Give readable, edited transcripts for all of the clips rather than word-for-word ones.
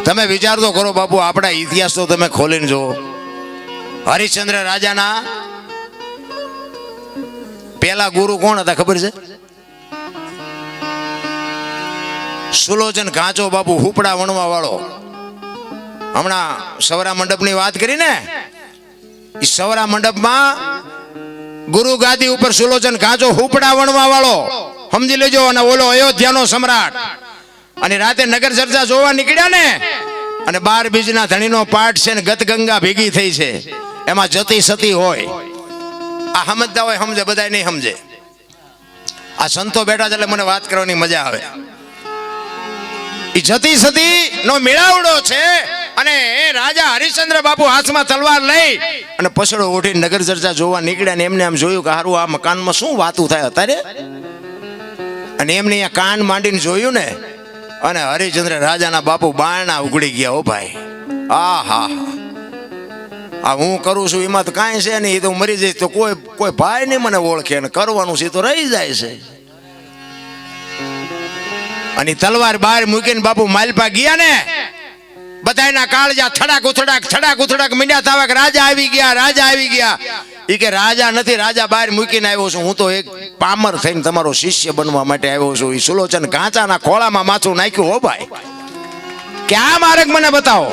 તમે વિચાર તો કરો બાપુ, આપણા ઇતિહાસ તો તમે ખોલીને જુઓ. હરિશ્ચંદ્ર રાજાના પેલા ગુરુ કોણ હતા ખબર છે? સુલોચન કાંચો બાપુ, હુપડા વણવા વાળો. હમણાં સવરા મંડપની વાત કરી ને, એ સવરા મંડપમાં ગુરુ ગાદી ઉપર સુલોચન કાંચો હુપડા વણવા વાળો, સમજી લેજો. અને ઓલો અયોધ્યાનો સમ્રાટ. અને રાતે નગર ચર્ચા જોવા નીકળ્યા ને, અને 12 બીજના ધણીનો પાઠ છે ને ગત ગંગા ભેગી થઈ છે, એમાં જતી સતી હોય. આ સમજતા હોય સમજે, બધા નહીં સમજે. આ સંતો બેઠા છે એટલે મને વાત કરવાની મજા આવે. એ જતી સતી નો મેળાવડો છે. અને રાજા હરિશ્ચંદ્ર બાપુ હાથમાં તલવાર લઈ અને પસડો ઉઠીને નગર ચર્ચા જોવા નીકળ્યા ને એમને આમ જોયું કે હારું આ મકાનમાં શું વાતું થાય અત્યારે. અને એમને અહીંયા કાન માંડીને જોયું ને, અને હરિશ્ચંદ્ર રાજાના બાપુ બારણા ઉઘડી ગયા. હો ભાઈ, આ હા આ હું કરું છું એમાં તો કાંઈ છે નહીં, એ તો મરી જઈશ તો કોઈ ભાઈ નહીં મને ઓળખે, અને કરવાનું છે તો રહી જાય છે. અને તલવાર બહાર મૂકીને બાપુ માલપા ગયા ને, બધાના કાળજા થડાક ઉથડાક મીંડ્યા થવા કે રાજા આવી ગયા, રાજા આવી ગયા. એ કે રાજા નથી, રાજા બહાર મૂકીને આવ્યો છું. હું તો એક પામર થઈને તમારો શિષ્ય બનવા માટે આવ્યો છું. એ સુલોચન કાંચાના ખોળામાં માથું નાખ્યું. હો ભાઈ, ક્યાં માર્ગ મને બતાવો.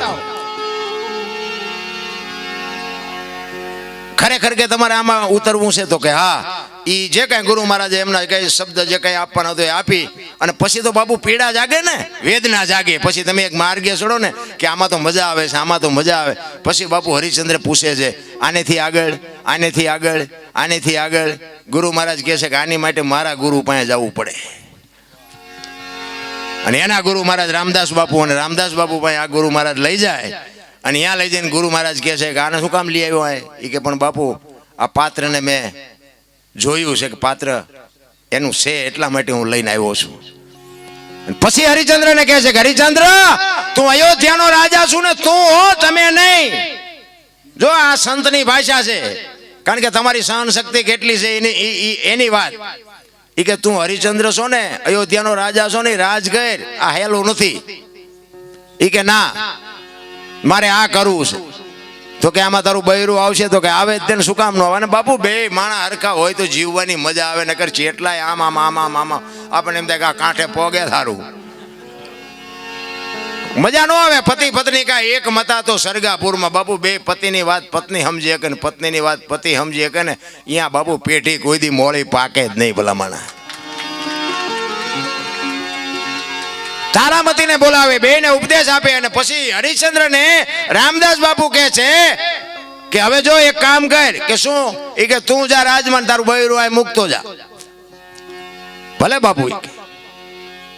ખરેખર કે તમારે આમાં ઉતરવું છે તો કે હા, એ જે કઈ ગુરુ મહારાજે એમના કઈ શબ્દ જે કઈ આપવાનો હતો એ આપી. અને પછી તો બાપુ પીડા જાગે ને, વેદના જાગે. પછી તમે એક માર્ગે ચડો ને કે આમાં તો મજા આવે છે, આમાં તો મજા આવે. પછી બાપુ હરિશ્ચંદ્ર પૂછે છે આનેથી આગળ, આનેથી આગળ, આનેથી આગળ. ગુરુ મહારાજ કહે છે કે આની માટે મારા ગુરુ પાસે જવું પડે. અને એના ગુરુ મહારાજ રામદાસ બાપુ, અને રામદાસ બાપુ પાસે આ ગુરુ મહારાજ લઈ જાય. અને ત્યાં લઈ જઈને ગુરુ મહારાજ કહે છે કે આને શું કામ લઈ આવ્યો? એ કે પણ બાપુ આ પાત્રને મેં જોયું છે કે પાત્ર એનું છે, એટલા માટે હું લઈને આવ્યો છું. પછી હરિશ્ચંદ્રને કહે છે કે હરિશ્ચંદ્ર, તું અયોધ્યાનો રાજા છું ને, તું હો, તમે નહીં. જો આ સંતની ભાષા છે, કારણ કે તમારી સહન શક્તિ કેટલી છે એની વાત. એ કે તું હરિશ્ચંદ્ર છો ને, અયોધ્યાનો રાજા છો ને, રાજગર આ હેલું નથી. એ કે ના, મારે આ કરવું છે. તો કે આમાં તારું બૈરું આવશે? તો કે આવે જ તેને, શું કામ ન આવે? અને બાપુ બે માણા હરખા હોય તો જીવવાની મજા આવે. નકર ચેટલાય આમ આપણને એમ થાય કે આ કાંઠે પોગે થારું, મજા ન આવે. પતિ પત્ની કા એક મતા તો સરગાપુરમાં. બાપુ બે પતિની વાત પત્ની સમજી શકે ને પત્નીની વાત પતિ સમજી શકે ને, અહીંયા બાપુ પેઢી કોઈ દી મોળી પાકે જ નહીં ભલામણા. તારામતીને બોલાવે, બેને ઉપદેશ આપે. અને પછી હરિશ્ચંદ્રને રામદાસ બાપુ કહે છે કે હવે જો એક કામ કર. કે શું? એ કે તું જા રાજમાં, તારું બૈરું આ મૂકતો જા. ભલે બાપુ,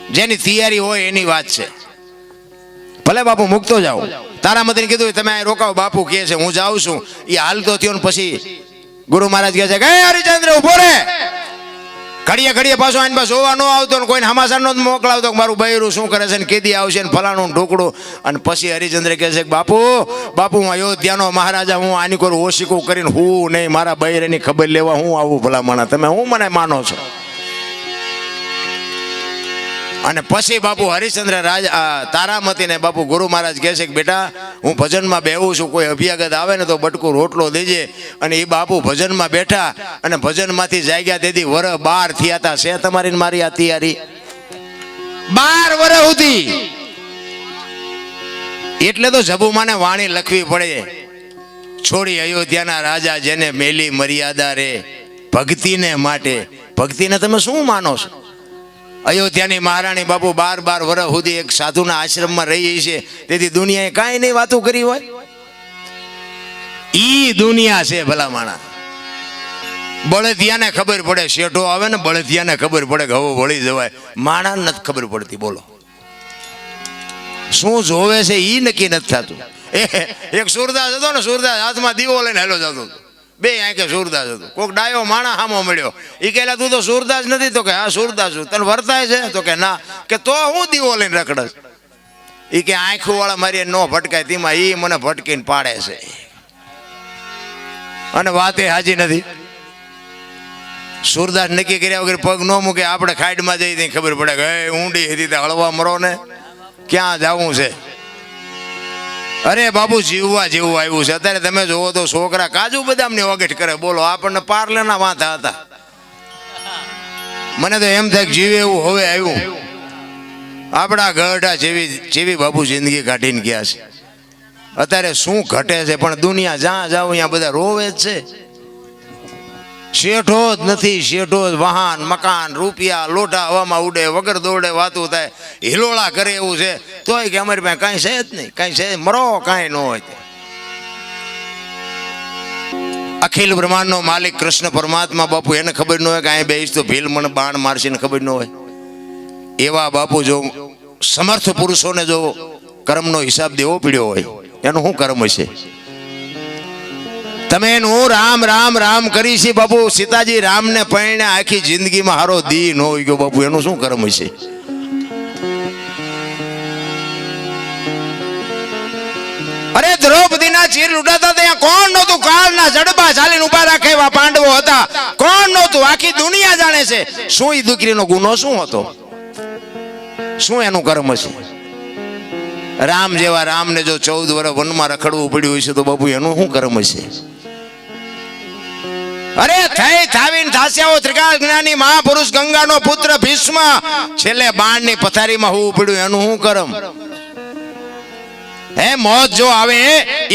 જેની તૈયારી હોય એની વાત છે. ભલે બાપુ મૂકતો જાઓ. તારામતીને કીધું તમે અહીં રોકાવ, બાપુ કહે છે હું જાઉં છું. એ હાલતો થયો ને પછી ગુરુ મહારાજ કહે છે કે હરિશ્ચંદ્ર ઉભો રે. ઘડીએ પાછો આને પાસે જોવા ન આવતો ને કોઈને હમાસર નો મોકલાવતો કે મારું બૈરું શું કરે છે ને કેદી આવશે ને ફલાણું ઢોકડું. અને પછી હરિશ્ચંદ્ર કહે છે કે બાપુ હું અયોધ્યાનો મહારાજા, હું આની કોઈ ઓશિકું કરીને હું નહીં, મારા બૈરાની ખબર લેવા હું આવું ભલામણા, તમે હું મને માનો છો? અને પછી બાપુ હરિશ્ચંદ્ર તારામતીને બાપુ ગુરુ મહારાજ કહે છે કે બેટા હું ભજનમાં બેહું છું, કોઈ અભ્યાગત આવે ને તો બટકું રોટલો દેજે. અને એ બાપુ ભજનમાં બેઠા અને ભજનમાંથી જાગ્યા તેથી વર 12 થયા હતા. છે તમારી મારી આ તૈયારી 12 વર સુધી. એટલે તો જબુમાને વાણી લખવી પડે, છોડી અયોધ્યાના રાજા જેને મેલી મર્યાદા રે ભક્તિને માટે. ભક્તિને તમે શું માનો છો? અયોધ્યાની મહારાણી બાપુ 12 વર્ષ સુધી એક સાધુના આશ્રમમાં રહી છે, તેથી દુનિયાએ કાંઈ નહીં વાતો કરી હોય. ઈ દુનિયા છે ભલામાણા. બળદિયાને ખબર પડે, શેઠો આવે ને બળદિયાને ખબર પડે કે હવે વળી જવાય. માણાને નથી ખબર પડતી. બોલો શું જોવે છે ઈ નક્કી નથી થતું. એક સુરદાસ હતો ને, સુરદાસ હાથમાં દીવો લઈને હેલો જતો હતો. બે આંખે સુરદાસ હતો. કોઈક ડાયો માણા હામો મળ્યો. એ કહેલા તું તો સુરદાસ નથી? તો કે હા સુરદાસ છું. તને વર્તાય છે? તો કે ના. કે તો હું દીવો લઈને રખડસ? એ કે આંખો વાળા મારી ન ભટકાય, તેમાં એ મને ભટકીને પાડે છે. અને વાતે હાજી નથી. સુરદાસ નક્કી કર્યા વગર પગ ન મૂકે. આપણે ખાઈડમાં જઈ ત્યાં ખબર પડે કે ઊંડી હતી, હળવા મરો ને ક્યાં જવું છે. અરે બાપુ જીવવા જેવું આવ્યું છે અત્યારે. તમે જોવો તો છોકરા કાજુ બદામની વગેટ કરે, બોલો આપણને પાર્લેના વાંધા હતા. મને તો એમ થાય કે જીવે એવું હવે આવ્યું. આપણા ગઢા જેવી બાપુ જિંદગી કાઢીને ગયા છે. અત્યારે શું ઘટે છે, પણ દુનિયા જ્યાં જાવ અહીંયા બધા રોવે જ છે. શેઠો જ નથી, શેઠો જ વાહન મકાન રૂપિયા લોટા હવામાં ઉડે, વગર દોડે વાતું થાય, હિલોળા કરે એવું છે. તોય કે અમારી પાસે કાંઈ છે જ નહીં, કાંઈ છે મરો કાંઈ ન હોય. અખિલ બ્રહ્માંડનો માલિક કૃષ્ણ પરમાત્મા બાપુ એને ખબર ન હોય કે અહીં બેસ તો ભીલ મને બાણ મારશે ને ખબર ન હોય. એવા બાપુ જો સમર્થ પુરુષોને જો કર્મનો હિસાબ દેવો પડ્યો હોય એનું શું કર્મ હશે? તમે એનું રામ રામ રામ કરી છે બાપુ. સીતાજી રામને પૈણે આખી જિંદગીમાં હારો દી ન હોય ગયો બાપુ, એનું શું કર્મ હશે? અરે દ્રૌપદીના ચીર લૂંટાતા ત્યાં કોણ નહોતું? કાળના જડબા ચાલીને ઉભા રાખે એવા પાંડવો હતા. કોણ નહોતું? આખી દુનિયા જાણે છે. શું એ દીકરીનો ગુનો શું હતો? શું એનું કર્મ છે? રામ જેવા રામને જો 14 વર્ષ વનમાં રખડવું પડ્યું હશે તો બાપુ એનું શું કર્મ છે? અરે થઈ થાવીને થાસ્યાઓ ત્રિકાળ જ્ઞાની મહાપુરુષ ગંગાનો પુત્ર ભીષ્મ છેલ્લે બાણની પથારીમાં હોવું પડ્યું એનું શું કર્મ? હે મોત જો આવે,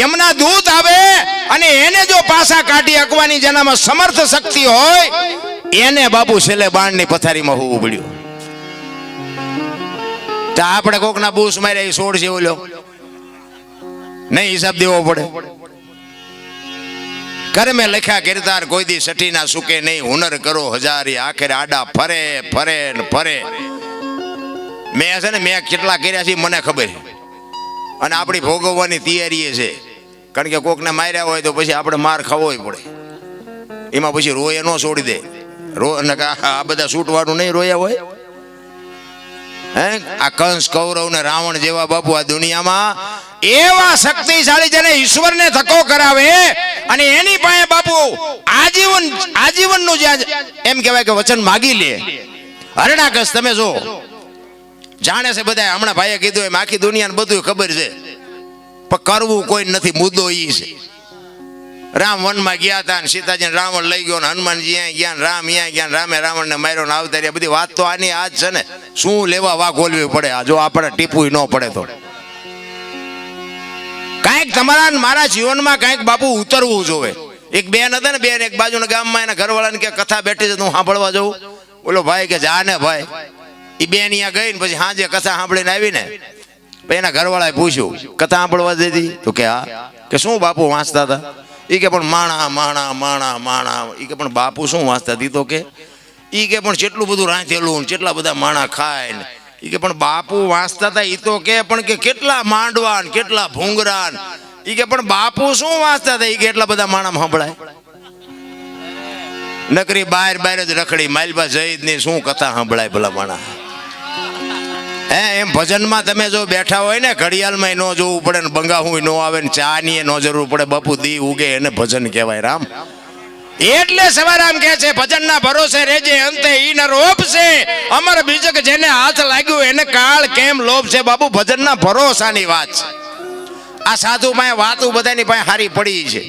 એમના દૂત આવે અને એને જો પાસા કાઢી અકવાની જેનામાં સમર્થ શક્તિ હોય એને બાપુ છેલ્લે બાણની પથારીમાં હોવું પડ્યું. તો આપણે કોકના બૂસ માર્યા એ છોડ છે ઓલો નહીં, હિસાબ દેવો પડે. કર્મે લખ્યા કિરદાર કોઈ દી સઠી ના સુકે નહીં, હુનર કરો હજારી આખરે આડા ફરે ફરે ને ફરે. મેં છે ને મેં કેટલા કર્યા છે મને ખબર, અને આપણી ભોગવવાની તૈયારી છે. કારણ કે કોકને માર્યા હોય તો પછી આપણે માર ખાવો પડે. એમાં પછી રોય ન છોડી દે. આ બધા છૂટવાનું નહીં રોયા હોય. હે આ કંસ કૌરવ ને રાવણ જેવા બાપુ આ દુનિયામાં એવા શક્તિશાળી જેને ઈશ્વરને ધક્કો કરાવે અને એની પાસે બાપુ આજીવનનું જે એમ કહેવાય કે વચન માગી લે. હરણાકશ તમે જો જાણે છે બધા. હમણાં ભાઈએ કીધું એમ આખી દુનિયાને બધું ખબર છે, પણ કરવું કોઈ નથી. મુદ્દો ઈ છે. રામ વનમાં ગયા હતા ને સીતાજીને રાવણ લઈ ગયો ને હનુમાનજી અહીંયા ગયા ને રામ અહીંયા ગયા ને રામે રાવણને માર્યો ને આવતા રહ્યા. બધી વાત તો આની આ જ છે ને. શું લેવા વાઘ ઓલવી પડે? આ જો આપણે ટીપું ન પડે તો કાંઈક તમારા મારા જીવનમાં કાંઈક બાપુ ઉતરવું જોવે. એક બેન હતા ને, બેન એક બાજુના ગામમાં એના ઘરવાળાને કે કથા બેઠી છે હું સાંભળવા જઉં. બોલો ભાઈ કે જા ને ભાઈ. એ બેન અહીંયા ગઈ ને પછી સાંજે કથા સાંભળીને આવી ને પછી એના ઘરવાળાએ પૂછ્યું કથા સાંભળવા દીધી? તો કે હા. કે શું બાપુ વાંચતા હતા? એ કે પણ માણા માણા માણા માણા. એ કે પણ બાપુ શું વાંચતા હતી? તો કે એ કે પણ કેટલું બધું રાંધેલું કેટલા બધા માણા ખાય ને. એ કે પણ બાપુ વાંચતા હતા એ તો કે પણ કે કેટલા માંડવા ને કેટલા ભૂંગરા. એ કે પણ બાપુ શું વાંચતા હતા? એ કે એટલા બધા માણા સંભળાય. નકરી બહાર બહાર જ રખડી માલબા જઈ ની શું કથા સંભળાય ભલા માણા? હે એમ ભજનમાં તમે જો બેઠા હોય ને ઘડિયાળમાં ન જોવું પડે ને બંગાહું ન આવે ને ચા ની ન જરૂર પડે. બાપુ દી ઉગે એને ભજન કહેવાય. રામ એટલે સવારામ કહે છે ભજનના ભરોસે રેજે અંતે ઈ ન રોપશે અમર બીજક જેને હાથ લાગ્યું એને કાળ કેમ લોભશે. બાપુ ભજનના ભરોસાની વાત છે. આ સાધુ પાસે વાતું બધાની પાસે હારી પડી છે.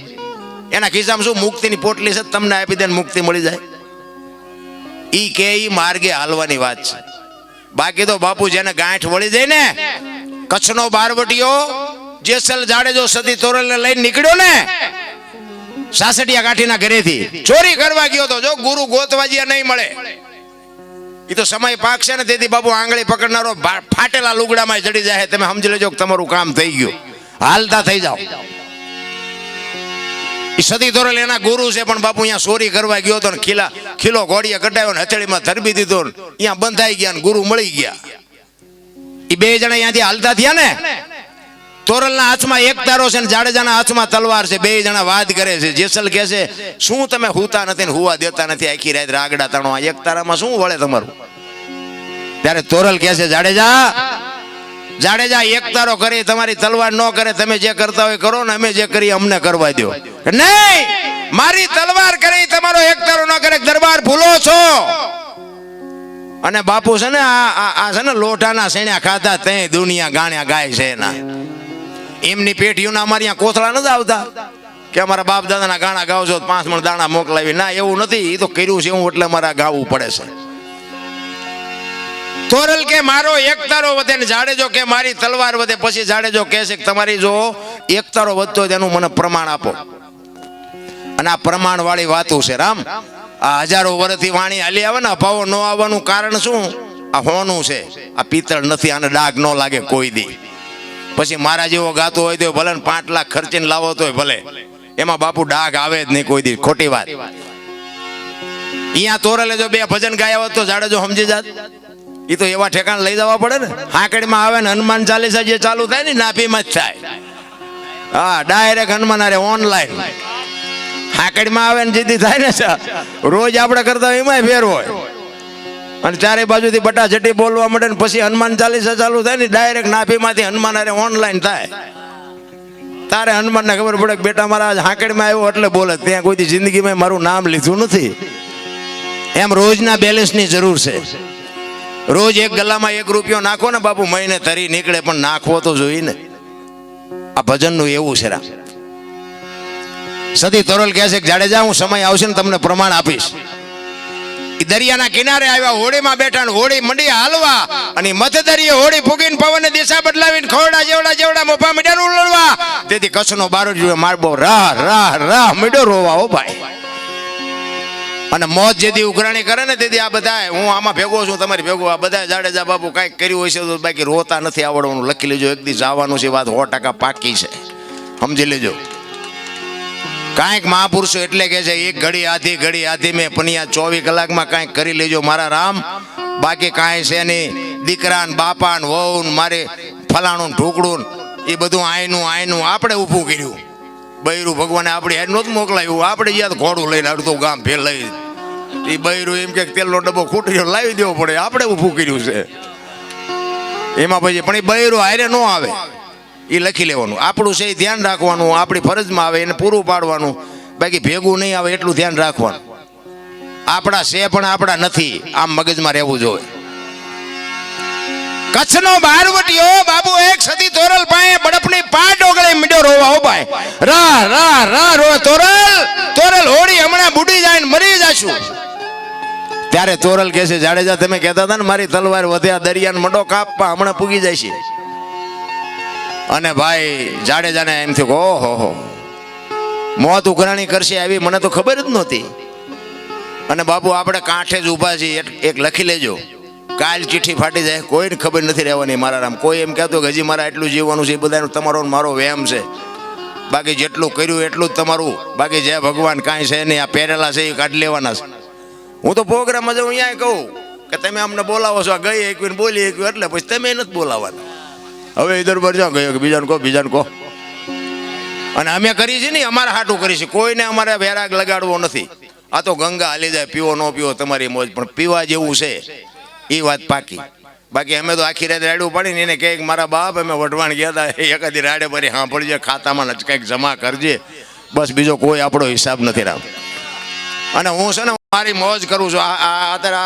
એના ખિસ્સામાં શું મુક્તિની પોટલી છે, તમને આપી દે મુક્તિ મળી જાય. ઈ કે ઈ માર્ગે હાલવાની વાત છે. બાકી તો બાપુ જેને ગાંઠ વળી જાય ને, કચ્છનો બારવટીયો જેસલ જાડેજો સતી તોરલને લઈને નીકળ્યો ને સાસડિયા કાઠીના ઘરેથી ચોરી કરવા ગયો તો. જો ગુરુ ગોતવાજીયા નહીં મળે. એ તો સમય પાકશે ને તેથી બાપુ આંગળી પકડનારો ફાટેલા લુગડામાં ચડી જાય. તમે સમજી લેજો કે તમારું કામ થઈ ગયું, હાલતા થઈ જાઓ. સતી તોરલ એના ગુરુ છે, પણ બાપુ અહીંયા ચોરી કરવા ગયો હતો ને ખીલો ઘોડીએ કટાયો ને હથેળીમાં ધરબી દીધો ને અહીંયા બંધાઈ ગયા ને ગુરુ મળી ગયા. એ બે જણા અહીંયાથી હાલતા થયા ને. તોરલના હાથમાં એક તારો છે ને જાડેજાના હાથમાં તલવાર છે. બે જણા વાદ કરે છે. જેસલ કહે છે શું તમે હુતા નથી ને હુવા દેતા નથી? આખી રાત રાગડા તાણો, આ એક તારામાં શું વળે તમારું? ત્યારે તોરલ કહે છે જાડેજા એક તારો કરી તમારી તલવાર ન કરે. તમે જે કરતા હોય કરો ને, અમે જે કરીએ અમને કરવા દો. નહીં, મારી તલવાર કરી તમારો એક તારો ન કરે. દરબાર ભૂલો છો. અને બાપુ છે ને આ છે ને લોટાના સેણ્યા ખાધા તે દુનિયા ગાણ્યા ગાય છે એના. એમની પેઢીઓના અમારી અહીંયા કોથળા નથી આવતા કે અમારા બાપ દાદાના ગાણા ગાવ છો 5 મણ દાણા મોકલાવી. ના, એવું નથી. એ તો કર્યું છે હું એટલે મારા ગાવું પડે છે. તોરલ કે મારો એકતારો વધે ને જાડેજો કે મારી તલવાર વધે. પછી જાડેજો કહે છે કે તમારી જો એકતારો વધતો હોય તેનું મને પ્રમાણ આપો. અને આ પ્રમાણ વાળી વાતો છે રામ. આ હજારો વર્ષથી વાણી હાલી આવે ને અભાવો ન આવવાનું કારણ શું? આ હોનું છે, આ પિત્તળ નથી. આને ડાઘ ન લાગે કોઈ દી. પછી મારા જેવો ગાતો હોય તો ભલે 5 લાખ ખર્ચીને લાવો તો ભલે, એમાં બાપુ ડાઘ આવે જ નહીં કોઈ દી. ખોટી વાત. અહીંયા તોરલે જો 2 ભજન ગાયા હોત તો જાડેજો સમજી જાત. એ તો એવા ઠેકાણ લઈ જવા પડે ને. હાકડીમાં આવે ને હનુમાન ચાલીસા જે ચાલુ થાય ને નાભીમાં જ થાય. હા, ડાયરેક્ટ હનુમાન અરે ઓનલાઈન હાકડીમાં આવે ને જીતી થાય ને. રોજ આપણે કરતા એમાંય ફેર હોય. અને ચારે બાજુથી બટા જટી બોલવા મળે ને પછી હનુમાન ચાલીસા ચાલુ થાય ને ડાયરેક્ટ નાભીમાંથી હનુમાન અરે ઓનલાઈન થાય. તારે હનુમાનને ખબર પડે કે બેટા મારા હાકડીમાં આવ્યો એટલે બોલે. ત્યાં કોઈ જિંદગીમાં મારું નામ લીધું નથી. એમ રોજના બેલેન્સની જરૂર છે. રોજ એક ગલ્લામાં 1 રૂપિયો નાખો ને બાપુ, મહિને તરી નીકળે. પણ નાખવો તો જોઈએ ને. આ ભજનનું એવું છે રામ. સતી તોરલ કહે છે કે જાડેજા હું સમય આવશે ને તમને પ્રમાણ આપીશ. દરિયાના કિનારે આવ્યા, હોડીમાં બેઠા, હોડી મંડી હાલવા. અને મધ્ય દરિયે હોડી ફૂગીને પવનને દિશા બદલાવીને ખોરડા જેવડા મોભા મીડિયા ઉલળવા. તેથી કચ્છનો બારોટ મારબો રાહ રાહ રાહ મીડો રોવા. હો ભાઈ. અને મોત જેથી ઉઘરાણી કરે ને તેથી આ બધા, હું આમાં ભેગો છું, તમારી ભેગો, આ બધા જાડેજા બાપુ કાંઈક કર્યું હોય છે તો બાકી રોતા નથી આવડવાનું. લખી લેજો, એક દી જવાનું છે. વાત 100% પાકી છે, સમજી લેજો. કાંઈક મહાપુરુષો એટલે કે છે એક ઘડી આધી મેં પનિયા 24 કલાકમાં કાંઈક કરી લેજો મારા રામ. બાકી કાંઈ છે નહીં. દીકરા ને બાપા ને વહુ ને મારે ફલાણું ઢોકળું એ બધું આયનું આપણે ઊભું કર્યું. બૈરું ભગવાને આપણી હેડ નહોતું મોકલાયું. આપણે યાદ ઘોડું લઈને અડધું ગામ ફેર લઈ. એ બૈરું એમ કે તેલનો ડબ્બો ખૂટ્યો લાવી દેવો પડે. આપણે ઊભું કર્યું છે એમાં. પછી પણ એ બૈરું હારે ન આવે એ લખી લેવાનું. આપણું છે એ ધ્યાન રાખવાનું. આપણી ફરજમાં આવે એને પૂરું પાડવાનું. બાકી ભેગું નહીં આવે એટલું ધ્યાન રાખવાનું. આપણા છે પણ આપણા નથી, આમ મગજમાં રહેવું જોઈએ. કચ્છનો બારવટીયો બાબુ એક સતી તોરલ પાસે બડપની પાટ ઓગળે મીડો રોવા. હો ભાઈ, રાહ રાહ રાહ રોવા. તોરલ હોડી હમણાં બુડી જાય ને મરી જાશું. ત્યારે તોરલ કહે છે જાડેજા તમે કહેતા હતા ને મારી તલવાર વધ્યા દરિયાને મડો કાપવા, હમણાં પૂગી જાય છે. અને ભાઈ જાડેજાને એમ થયું ઓહો મોત ઉઘરાણી કરશે આવી મને તો ખબર જ નહોતી. અને બાપુ આપણે કાંઠે જ ઊભા છીએ. એક લખી લેજો, કાલ ચિઠ્ઠી ફાટી જાય કોઈને ખબર નથી રહેવાની મારા રામ. કોઈ એમ કહેતો કે હજી મારા એટલું જીવવાનું છે, એ બધાનું તમારો મારો વહેમ છે. બાકી જેટલું કર્યું એટલું જ તમારું. બાકી જે ભગવાન કાંઈ છે નહીં. આ પહેરેલા છે એ કાઢી લેવાના છે. હું તો પ્રોગ્રામમાં જાઉં અહીંયા કહું કે તમે અમને બોલાવો છો, ગઈ એકવીને બોલી એકવી એટલે પછી તમે નથી બોલાવવાના. હવે ઇધર પર જાઓ ગયો કે બીજાને કહો. અને અમે કરી છે ને અમારા હાટું કરી છે. કોઈને અમારે વેરાગ લગાડવો નથી. આ તો ગંગા હાલી જાય, પીવો ન પીવો તમારી મોજ, પણ પીવા જેવું છે એ વાત પાકી. બાકી અમે તો આખી રાત રાડું પાડીને એને કહે કે મારા બાપ અમે વઢવાણ ગયા હતા, એકાદી રાડે ભરી સાંભળજે, ખાતામાં જ કંઈક જમા કરજે, બસ બીજો કોઈ આપણો હિસાબ નથી રામ. અને હું છે ને મારી મોજ કરું છું. અત્યારે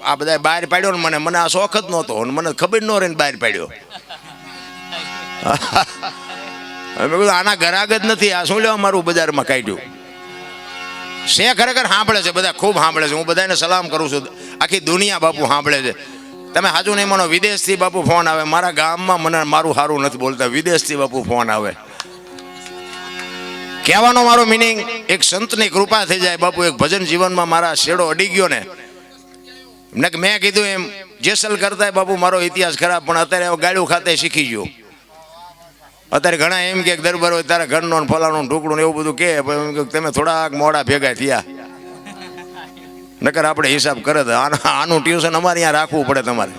આ બધા બહાર પાડ્યો ને મને આ શોખ જ નહોતો. મને ખબર ન રહે ને બહાર પાડ્યો. મેં કીધું આના ગરાગ જ નથી, આ શું લેવા મારું બજારમાં કાઢ્યું છે. ખરેખર સાંભળે છે બધા, ખૂબ સાંભળે છે. હું બધાને સલામ કરું છું. આખી દુનિયા બાપુ સાંભળે છે. તમે સાચું નહીં માનો, વિદેશથી બાપુ ફોન આવે. મારા ગામમાં મને મારું સારું નથી બોલતા, વિદેશથી બાપુ ફોન આવે. કહેવાનો મારો મિનિંગ એક સંતની કૃપા થઈ જાય બાપુ. એક ભજન જીવનમાં મારા શેડો અડી ગયો ને મેં કીધું એમ જેસલ કરતા બાપુ મારો ઇતિહાસ ખરાબ, પણ અત્યારે ગાળું ખાતે શીખી ગયો. અત્યારે ઘણા એમ કે દરબાર હોય તારા ઘરનો ફલાણું ઢોકળું એવું બધું કે તમે થોડાક મોડા ભેગા થયા. નકર આપણે હિસાબ કરે તો આનું ટ્યુશન અમારે અહીંયા રાખવું પડે તમારે.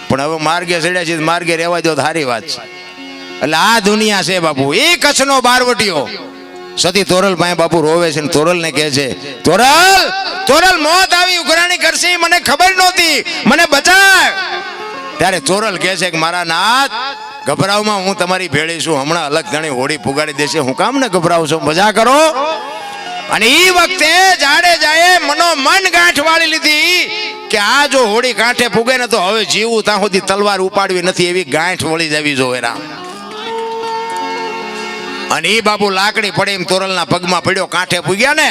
પણ હવે માર્ગે ચડ્યા છે, માર્ગે રહેવા દો તો સારી વાત છે. એટલે આ દુનિયા છે બાપુ. એ કચ્છનો બારવટીયો સતી તોરલ પાસે બાપુ રોવે છે. તોરલ ને કહે છે તોરલ મોત આવી ઉઘરાણી કરશે મને ખબર નહોતી, મને બચાવ. ત્યારે તોરલ કહે છે કે મારા નાથ ગભરાવમાં હું તમારી ભેળી છું. હમણાં અલગ ધણી હોડી પુગાડી દેશે, હું કામ ને ગભરાવ છો, મજા કરો. અને એ વખતે જાડેજાએ મન ગાંઠ વાળી લીધી કે આ જો હોડી કાંઠે પુગે ને તો હવે જીવું ત્યાં સુધી તલવાર ઉપાડવી નથી, એવી ગાંઠ વળી જવી જોઈએ રામ. અને એ બાપુ લાકડી પડે એમ તોરલના પગમાં પડ્યો, કાંઠે પૂગ્યા ને,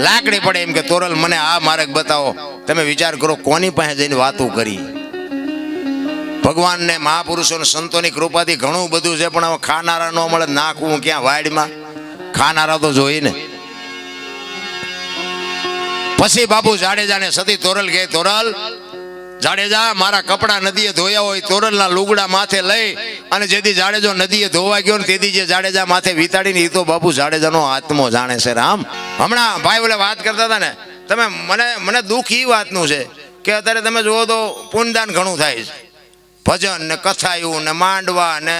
લાકડી પડે એમ કે તોરલ મને આ માર્ગ બતાવો. તમે વિચાર કરો કોની પાસે જઈને વાતો કરી. ભગવાન ને મહાપુરુષો ને સંતોની કૃપાથી ઘણું બધું છે, પણ હવે ખાનારા નો મળે, નાખવું ક્યાં વાડમાં, ખાનારા તો જોઈ ને. પછી બાપુ જાડેજાને સતી તોરલ કહે, તોરલ જાડેજા, મારા કપડા નદીએ ધોયા હોય તોરલના લુગડા માથે લઈ, અને જેથી જાડેજો નદીએ ધોવા ગયો ને તેથી જે જાડેજા માથે વિતાડીને, એ તો બાપુ જાડેજાનો આત્મો જાણે છે. રામ, હમણાં ભાઈ ઓલે વાત કરતા હતા ને, તમે મને દુઃખ એ વાતનું છે કે અત્યારે તમે જુઓ તો પુણ્યદાન ઘણું થાય છે. ભજન ને કથાયું ને માંડવા ને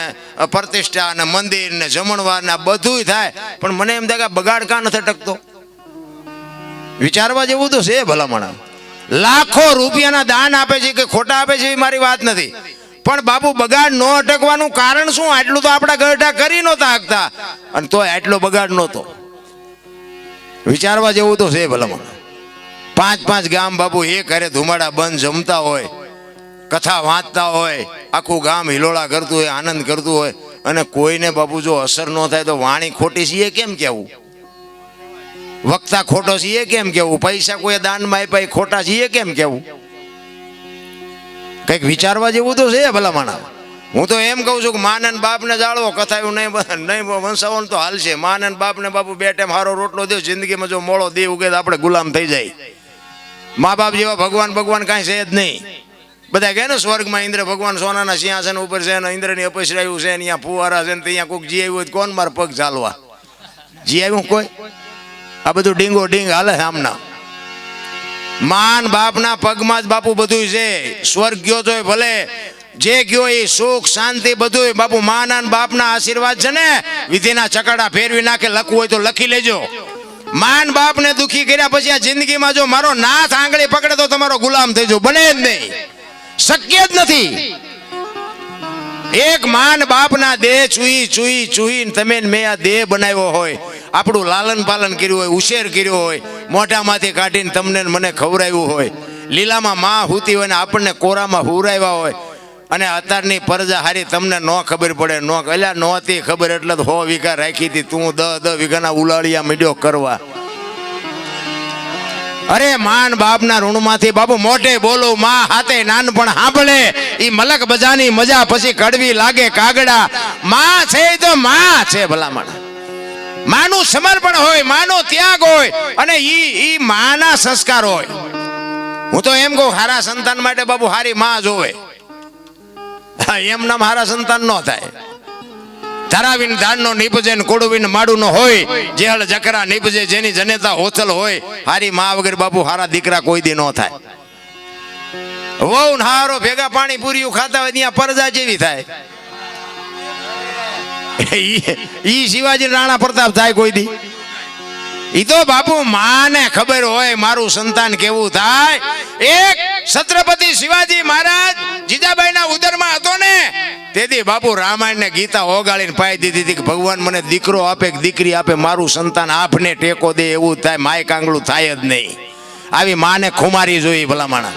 પ્રતિષ્ઠા ને મંદિર ને જમણવાર ને બધું થાય, પણ મને એમ થાય કે બગાડ કાં નથી ટકતો. વિચારવા જેવું તો છે ભલામણ. લાખો રૂપિયાના દાન આપે છે કે ખોટા આપે છે એ મારી વાત નથી, પણ બાપુ બગાડ ન અટકવાનું કારણ શું? આટલું તો આપણા ગરઢા કરી નહોતા શકતા, અને તોય આટલો બગાડ નહોતો. વિચારવા જેવું તો છે ભલામણ. 5-5 ગામ બાપુ એક હારે ધુમાડા બંધ જમતા હોય, કથા વાંચતા હોય, આખું ગામ હિલોળા કરતું હોય, આનંદ કરતું હોય, અને કોઈને બાપુ જો અસર ન થાય તો વાણી ખોટી છે એ કેમ કેવું? વક્તા ખોટો છે એ કેમ કેવું? પૈસા કોઈ દાનમાં આપ્યા એ ખોટા છે એ કેમ કેવું? કઈક વિચારવા જેવું તો છે ભલામણ. હું તો એમ કહું છું કે માને બાપને જાળવો, કથાયું નહીં વંશાવો તો હાલશે. માને બાપને બાપુ 2 ટાઈમ હારો રોટલો દે, જિંદગીમાં જો મોળો દે ઉગે તો આપણે ગુલામ થઈ જાય. મા બાપ જેવા ભગવાન કાંઈ છે જ નહીં. બધા કહે ને સ્વર્ગમાં ઇન્દ્ર ભગવાન સોનાના સિંહાસન ઉપર છે, ઇન્દ્રની અપસરાયું છે, અહીંયા ફુવારા છે, ત્યાં કોઈક જી આવ્યું હોય કોણ મારે પગ ચાલવા? જી આવ્યું કોઈ? આ બધું ડીંગો ડીંગ હાલે આમના. માન બાપના પગમાં જ બાપુ બધું છે. સ્વર્ગ ગયો તો ભલે, જે ગયો એ સુખ શાંતિ બધું બાપુ માના બાપના આશીર્વાદ છે ને. વિધિના ચકડા ફેરવી નાખે, લખવું હોય તો લખી લેજો. માન બાપને દુખી કર્યા પછી આ જિંદગીમાં જો મારો નાથ આંગળી પકડે તો તમારો ગુલામ થઈ જાવ, બને જ નહીં, શક્ય જ નથી. એક માન બાપના દેહ ચૂઈ તમે મેં આ દેહ બનાવ્યો હોય, આપણું લાલન પાલન કર્યું હોય, ઉછેર કર્યો હોય, મોઢામાંથી કાઢીને તમને મને ખવડાવ્યું હોય, લીલામાં માં હૂતી હોય ને આપણને કોરામાં હુરાવ્યા હોય, અને અત્યારની પરજા હારી તમને ન ખબર પડે, અલ્યા નહોતી ખબર એટલે 100 વીઘા રાખી હતી, તું 10 વીઘાના ઉલાળિયા મીડ્યો કરવા. અરે માન બાપના ઋણમાંથી બાપુ મોઢે બોલો, માં હાથે નાનપણ સાંભળે, ઈ મલક બજાની મજા પછી કડવી લાગે કાગડા. માં છે તો માં છે ભલામણ. માનું સમર્પણ હોય, માનો ત્યાગ હોય, અને ઈ માના સંસ્કાર હોય. હું તો એમ કહું, હારા સંતાન માટે બાપુ હારી માં જોવે. એમ નામ હારા સંતાન ન થાય. ધરાવીને ધાનનો નીપજે ને કોડવીને માડું ન હોય, જેહળ જકરા નીપજે જેની જનેતા હોથલ હોય. હારી માં વગર બાપુ હારા દીકરા કોઈ દી ન થાય. વહુ હારો ભેગા પાણી પૂરીયું ખાતા હોય ત્યાં પરજા જેવી થાય. ઈ શિવાજી રાણા પ્રતાપ થાય કોઈ દી? ઈ તો બાપુ માને ખબર હોય મારું સંતાન કેવું થાય. એક છત્રપતિ શિવાજી મહારાજ જીજાબાઈના ઉદરમાં હતો ને, તેથી બાપુ રામાયણ ને ગીતા ઓગાળીને પાઈ દીધી હતી કે ભગવાન મને દીકરો આપે કે દીકરી આપે, મારું સંતાન આપને ટેકો દે એવું થાય, માય કાંગળું થાય જ નહીં. આવી માને ખુમારી જોઈ ભલામણા.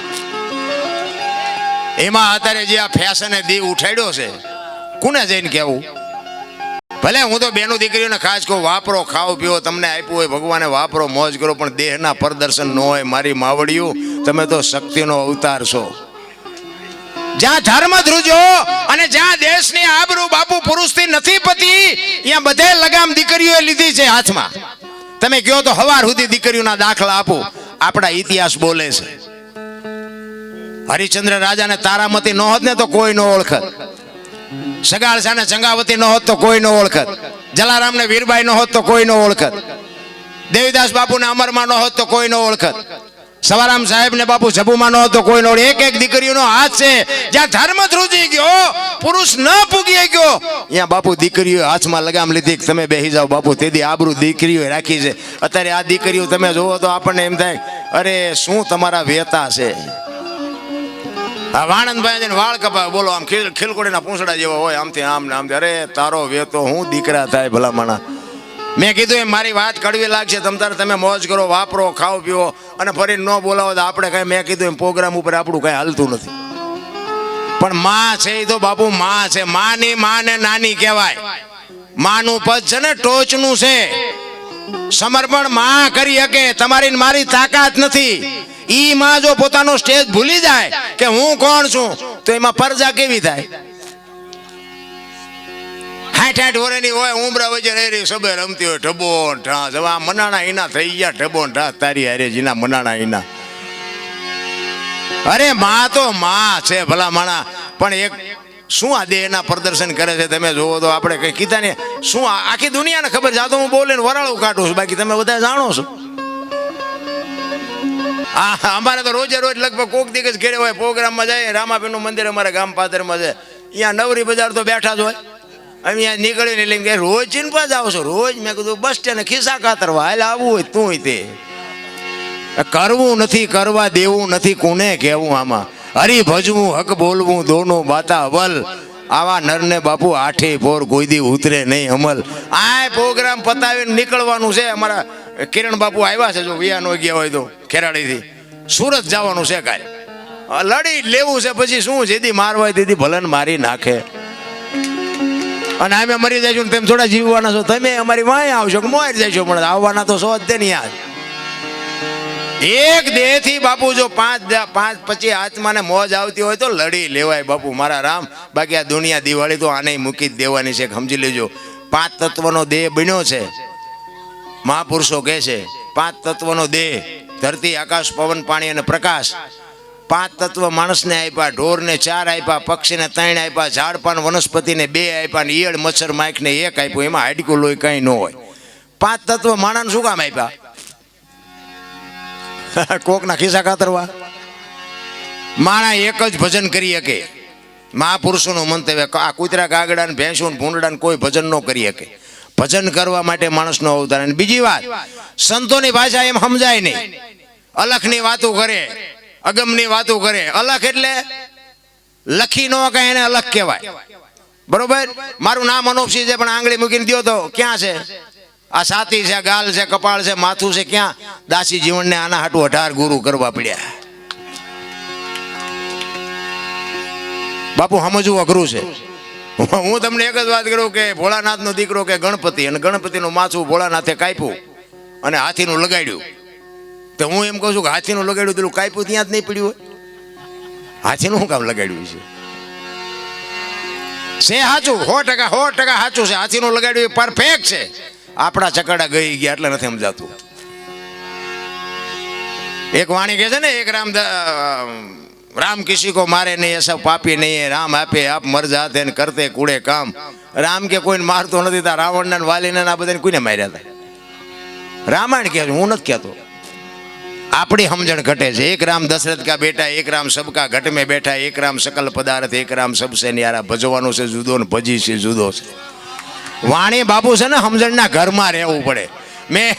એમાં અત્યારે જે આ ફેશને દીવ ઉઠાડ્યો છે, કોને જઈને કેવું? ભલે હું તો બેનો દીકરીઓને ખાસ કહું, વાપરો, ખાઓ પીઓ, તમને આપ્યું હોય ભગવાને વાપરો, મોજ કરો, પણ દેહના પ્રદર્શન ન હોય. મારી માવડિયું, તમે તો શક્તિનો અવતાર છો. જ્યાં ધર્મ ધ્રુજો અને જ્યાં દેશની આબરૂ બાપુ પુરુષથી નથી પતી, ત્યાં બધે લગામ દીકરીઓએ લીધી છે હાથમાં. તમે કહો તો હવાર સુધી દીકરીઓના દાખલા આપો. આપણા ઇતિહાસ બોલે છે. હરિશ્ચંદ્ર રાજાને તારામતી ન હોત ને તો કોઈ ન ઓળખત. સગાળસાને ચંગાવતી ન હોત તો કોઈ ન ઓળખત. જલારામને વીરબાઈ ન હોત તો કોઈ ન ઓળખત. દેવીદાસ બાપુને અમરમાં ન હોત તો કોઈ ન ઓળખત. સવારામ સાહેબ ને બાપુ જબુમાં ન હોત તો કોઈ ન ઓળખે. એક એક દીકરીઓનો હાથ છે. જ્યાં ધર્મ ધ્રુજી ગયો, પુરુષ ન પૂગી ગયો, ત્યાં બાપુ દીકરીઓ હાથમાં લગામ લીધી કે તમે બેસી જાઓ બાપુ. તેથી આબરૂ દીકરીઓ રાખી છે. અત્યારે આ દીકરીઓ તમે જોવો તો આપણને એમ થાય, અરે શું તમારા વેતા છે. વાણંદભાઈ વાળ કપાવે, બોલો આમ ખીલકોડીના પૂંછડા જેવા હોય, આમથી આમ ને આમથી. અરે તારો વેતો હું દીકરા થાય ભલામણા. મેં કીધું એમ મારી વાત કડવી લાગશે, તમે મોજ કરો, વાપરો, ખાઓ પીવો, અને ફરી ન બોલાવો તો આપણે કઈ, મેં કીધું એમ પ્રોગ્રામ ઉપર આપણું કઈ હાલતું નથી. પણ માં છે એ તો બાપુ માં છે. માની માને નાની કહેવાય. માનું પદ છે ને ટોચનું છે. સમર્પણ માં કરી શકે, તમારી ને મારી તાકાત નથી. ઈ માં જો પોતાનો સ્ટેજ ભૂલી જાય કે હું કોણ છું, તો એમાં પરજા કેવી થાય? 60 વર્ષની હોય, ઉમરા વચ્ચે રહી સબે રમતી હોય, ઢબો ઢા જવા મનાણા ઈના થઈ ગયા, ઢબો ઢા તારી હારે જીના મનાણા ઈના. અરે માં તો માં છે ભલા માણા, પણ એક શું આ દેહના પ્રદર્શન કરે છે તમે જોવો તો. આપણે કઈ કીધા ને શું આખી દુનિયાને ખબર છે. આ તો હું બોલીને વરાળું કાઢું છું, બાકી તમે બધા જાણો છો. અમારે તો રોજે રોજ લગભગ કોક દિવસ ઘેરે હોય, પ્રોગ્રામમાં જાય. રામાપીરનું મંદિર અમારા ગામ પાદરમાં છે, અહીંયા નવરી બજાર તો બેઠા જ હોય. અહીંયા નીકળીને લઈને કે રોજ ચીનપા જાવ છો? રોજ. મેં કીધું બસ સ્ટેન્ડ ખિસ્સા કાતરવા હાલ આવવું હોય તું તે. કરવું નથી, કરવા દેવું નથી, કોને કહેવું? આમાં હરી ભજવું, હક બોલવું, દોનો બાતા અવલ. આવા નરને બાપુ આઠે પોર કોઈ દી ઉતરે નહીં અમલ. આ પ્રોગ્રામ પતાવીને નીકળવાનું છે. અમારા કિરણ બાપુ આવ્યા છે, જો વિયા નો ગયા હોય તો ખેરાડીથી સુરત જવાનું છે. કાલે લડી લેવું છે, પછી શું જેથી મારવા દીધી ભલન મારી નાખે. અને અમે મરી જઈશું તેમ થોડા જીવવાના છો તમે. અમારી વાંય આવશો કે મોર જઈશો, પણ આવવાના તો સો જ તે નહીં. યાદ એક દેહ થી બાપુ જો પાંચ પછી આત્માને મોજ આવતી હોય તો લડી લેવાય બાપુ મારા રામ. બાકી આ દુનિયા દિવાળી તો આને મૂકી જ દેવાની છે, સમજી લેજો. 5 તત્વનો દેહ બન્યો છે. મહાપુરુષો કહે છે 5 તત્વનો દેહ, ધરતી આકાશ પવન પાણી અને પ્રકાશ. 5 તત્વ માણસને આપ્યા, ઢોરને 4 આપ્યા, પક્ષીને 3 આપ્યા, ઝાડપાન વનસ્પતિને 2 આપ્યા, ઈયળ મચ્છર માખને 1 આપ્યું. એમાં હાડકું લોહી કઈ ન હોય. 5 તત્વ માણસ શું કામ આપ્યા? કોકના ખિસ્સા કાતરવા. માણા એક જ ભજન કરી શકે. મહાપુરુષોનું મંતવ્ય, આ કૂતરા કાગડા ને ભેંસો ને ભૂંડડા ને કોઈ ભજન ન કરી શકે. ભજન કરવા માટે માણસનો અવતાર. અને બીજી વાત, સંતોની ભાષા એમ સમજાય નહીં. અલખની વાતો કરે, અગમની વાતો કરે. અલખ એટલે લખી ન કહે એને અલખ કહેવાય, બરોબર? મારું નામ અનોપસિંહ છે, પણ આંગળી મૂકીને દો તો ક્યાં છે? આ છાતી છે, ગાલ છે, કપાળ છે, માથું છે, ક્યાં? દાસી જીવનને આના હાટું 18 ગુરુ કરવા પડ્યા. બાપુ સમજવું અઘરું છે. હું તમને એક જ વાત કરું કે ભોળાનાથનો દીકરો કે ગણપતિ, અને ગણપતિનું માથું ભોળાનાથે કાપ્યું અને હાથીનું લગાડ્યું. તો હું એમ કહું છું કે હાથીનું લગાડ્યું પેલું કાપ્યું ત્યાં જ નહીં પડ્યું હોય? હાથીનું શું કામ લગાડ્યું છે? સાચું 100% સાચું છે. હાથીનું લગાડ્યું એ પરફેક્ટ છે. આપણા ચકડા ગઈ ગયા એટલે નથી સમજાતું. એક વાણી કહે છે ને, એક રામ કિસી કો મારે નહીં, એસા પાપી નહીં, રામ આપે આપ મર જાતે ને કરતે કુડે કામ. રામ કે કોઈને મારતો નથી. તા રાવણના ને વાલીના આ બધાને કોઈને માર્યા હતા? રામાયણ કહે છે, હું નથી કહેતો. આપણી સમજણ ઘટે છે. એક રામ દશરથ કા બેટા, એક રામ સબકા ઘટ મેં બેઠા, એક રામ સકલ પદાર્થ, એક રામ સબસે ન્યારા. ભજવાનું છે જુદો ને ભજી છે જુદો છે. વાણી બાપુ છે ને સમજણના ઘરમાં રહેવું પડે. મેં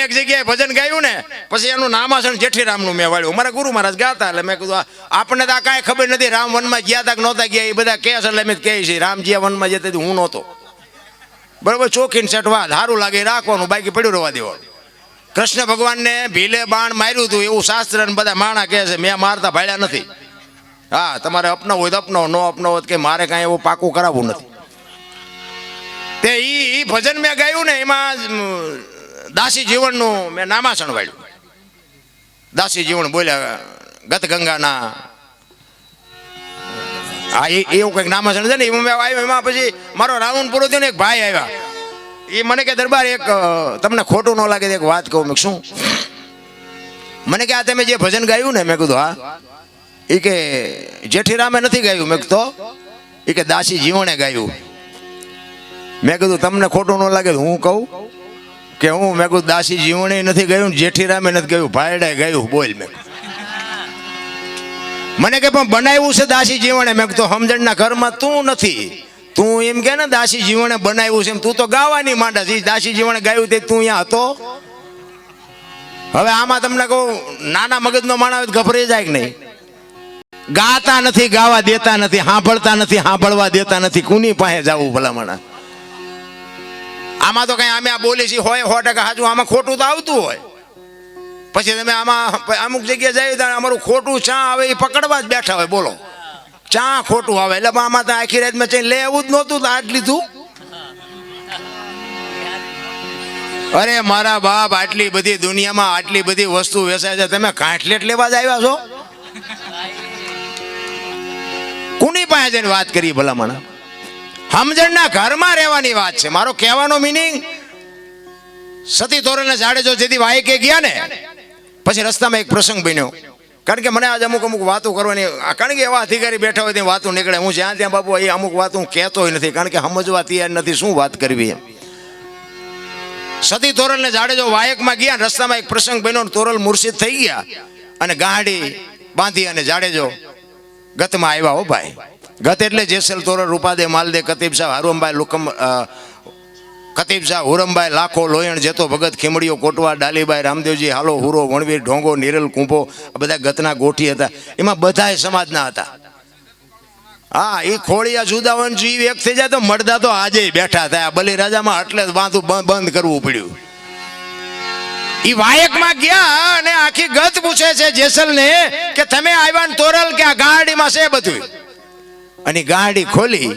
એક જગ્યાએ ભજન ગાયું ને, પછી એનું નામાસણ જેઠીરામનું મેં વાળ્યું. મારા ગુરુ મહારાજ ગાતા, એટલે મેં કીધું આપણને તો આ કાંઈ ખબર નથી. રામ વનમાં ગયા તા કે નહોતા ગયા એ બધા કહે છે, એટલે મેં કહે છે રામજી વનમાં જતા હું નહોતો. બરોબર? ચોખીને સેટવા સારું લાગે રાખવાનું, બાકી પડ્યું રહેવા દેવાનું. કૃષ્ણ ભગવાનને ભીલે બાણ માર્યું હતું એવું શાસ્ત્ર ને બધા માણા કહે છે. મેં મારતા ભાળ્યા નથી. હા, તમારે અપનાવ હોય તો અપનાવો, ન અપનાવો કે મારે કાંઈ એવું પાકું કરાવવું નથી. તે ઈ ભજન મેં ગાયું ને, એમાં દાસી જીવનનું મેં નામાસણ વાળ્યું. દાસી જીવન બોલ્યા ગત ગંગાના, હા એવું કંઈક નામાસણ છે ને. એમાં મેં આવ્યો. એમાં પછી મારો રાઉન્ડ પૂરો થયો ને, એક ભાઈ આવ્યા. એ મને કે દરબાર એક તમને ખોટું ન લાગે એક વાત કહું. મેં શું? મને કે આ તમે જે ભજન ગાયું ને, મેં કીધું હા. એ કે જેઠીરામે નથી ગાયું. મેં તો એ કે દાસી જીવણે ગાયું. મેં કીધું તમને ખોટું ન લાગે હું કહું કે હું? મેં કીધું દાસી જીવણે નથી ગાયું, જેઠીરામે નથી ગાયું, ભાઈડાએ ગાયું. બોલ. મેં મને કે પણ બનાવ્યું છે દાસી જીવણે. મેં કીધું સમજણના ઘરમાં તું નથી. તું એમ કે ને દાસી જીવણે બનાવ્યું છે એમ, તું તો ગાવાની માંડા છે. દાસી જીવણે ગાયું તે તું અહીંયા હતો. હવે આમાં તમને કહું, નાના મગજનો માણસ ગભરાઈ જાય કે નહીં? ગાતા નથી, ગાવા દેતા નથી, સાંભળતા નથી, સાંભળવા દેતા નથી. કોની પાસે જવું ભલામણા? આમાં તો કઈ અમે આ બોલી છીએ હોય 100% સાચું. આમાં ખોટું તો આવતું હોય. પછી તમે આમાં અમુક જગ્યાએ જાય તો અમારું ખોટું ચા આવે એ પકડવા જ બેઠા હોય. બોલો, ચા ખોટું આવે એટલે આમાં તો આખી રાત મેં ચા લેવું જ નહોતું તો આજ લીધું. અરે મારા બાપ, આટલી બધી દુનિયામાં આટલી બધી વસ્તુ વેચાય છે, તમે કાંઠલેટ લેવા જ આવ્યા છો? કોની પાસે જઈને વાત કરી ભલામણ? સમજણના ઘરમાં રહેવાની વાત છે. મારો કહેવાનો મિનિંગ, સતી તોરલને જાડેજો જેથી વાયકે ગયા ને, પછી રસ્તામાં એક પ્રસંગ બન્યો. કારણ કે મને આજે અમુક વાતો કરવાની, કારણ કે એવા અધિકારી બેઠા હોય ત્યાં વાતો નીકળે. હું જ્યાં ત્યાં બાપુ એ અમુક વાત હું કહેતો નથી, કારણ કે સમજવા તૈયાર નથી શું વાત કરવી એમ. સતી તોરલને જાડેજો વાયકમાં ગયા, રસ્તામાં એક પ્રસંગ બન્યો. તોરલ મુર્શિદ થઈ ગયા અને ગાડી બાંધી અને જાડેજો ગતમાં આવ્યા. હો ભાઈ, ગત એટલે જેસલ તોરલ, રૂપાદે, માલદે, કતીબ શાહ, હરુમભાઈ, કતીબ શાહ, હુરમભાઈ, લાખો, લોયણ, જેતો ભગત, ખીમડીઓ, કોટવા, ડાલીભાઈ, રામદેવજી, હાલો, હુરો, વણવીર, ઢોંગો, નિરલ, કુંભો, આ બધા ગતના ગોઠી હતા. એમાં બધાય સમાજના હતા. હા, એ ખોળિયા જુદાવન જીવ એક થઈ જાય તો મળદા તો આજે બેઠા થયા. બલિરાજામાં એટલે વાંધું બંધ કરવું પડ્યું. એ વાયકમાં ગયા અને આખી ગત પૂછે છે જેસલને કે તમે આવ્યા ને તોરલ કે આ ગાડીમાં છે બધું. અને ગાડી ખોલી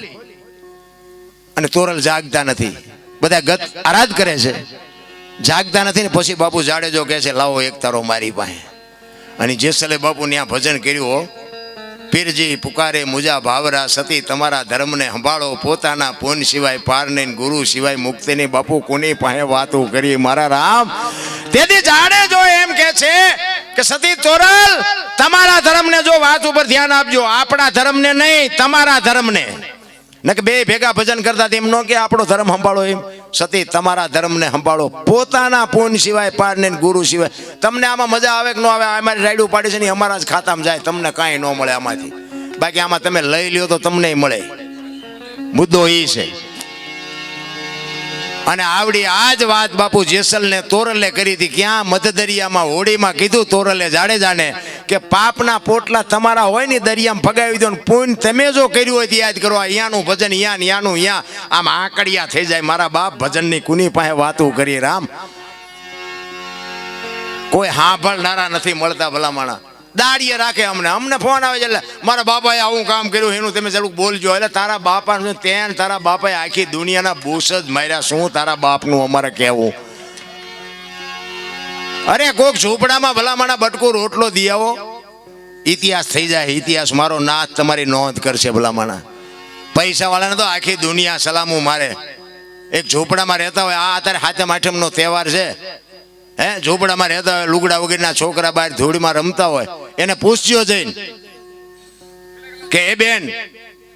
અને તોરલ જાગતા નથી. બધા ગત આરાધ કરે છે, જાગતા નથી ને પછી બાપુ જાડેજો કહે છે લાવો એક તારો મારી પાસે. અને જેસલે બાપુ ત્યાં ભજન કર્યું. પીરજી પુકારે મુજા ભાવરા, સતી તમારા ધર્મને સંભાળો, પોતાના પૂન સિવાય પાર નહીં, ગુરુ સિવાય મુક્તિ નહીં. બાપુ કોની પાસે વાતો કરી મારા રામ? તેથી જાડેજો એમ કે છે કે સતી તોરલ તમારા ધર્મને જો વાત ઉપર ધ્યાન આપજો, આપણા ધર્મને નહીં, તમારા ધર્મને. ને કે બે ભેગા ભજન કરતા એમ નો કે આપણો ધર્મ સંભાળો. એમ સતી તમારા ધર્મને સંભાળો, પોતાના પૂન સિવાય પાર નહીં, ગુરુ સિવાય. તમને આમાં મજા આવે કે ન આવે? અમારી રાયડું પાડી છે ને અમારા જ ખાતામાં જાય, તમને કાંઈ ન મળે આમાંથી. બાકી આમાં તમે લઈ લ્યો તો તમને મળે. મુદ્દો એ છે. અને આવડી આ જ વાત બાપુ જેસલને તોરલે કરી હતી. ક્યાં? મધદરિયામાં હોડીમાં કીધું તોરલે જાડેજાને કે પાપના પોટલા તમારા હોય ને દરિયામાં ફગાવી દો, પૂન તમે જો કર્યું હોય તો યાદ કરો. અહીંયાનું ભજન અહીંયાનું અહીંયા, આમ આકડિયા થઈ જાય. મારા બાપ ભજનની કુની પાસે વાતો કરી રામ? કોઈ સાંભળનારા નથી મળતા ભલામણા. દાડીએ રાખે અમને ફોન આવે છે એટલે મારા બાપાએ આવું કામ કર્યું એનું તમે જરૂર બોલજો. એટલે તારા બાપા તારા બાપાએ આખી દુનિયાના બૂસ જ માર્યા. શું તારા બાપનું અમારે કહેવું? અરે કોક ઝૂંપડામાં ભલામણા બટકું રોટલો દી આવો, ઇતિહાસ થઈ જાય. ઇતિહાસ મારો નાથ તમારી નોંધ કરશે ભલામણા. પૈસા વાળાને તો આખી દુનિયા સલામું મારે. એક ઝૂંપડામાં રહેતા હોય, આ અત્યારે હાથમ આઠમનો તહેવાર છે, હે ઝૂંપડામાં રહેતા હોય, લુગડા વગરના છોકરા બહાર ધૂળમાં રમતા હોય, એને પૂછજો જઈને કે એ બેન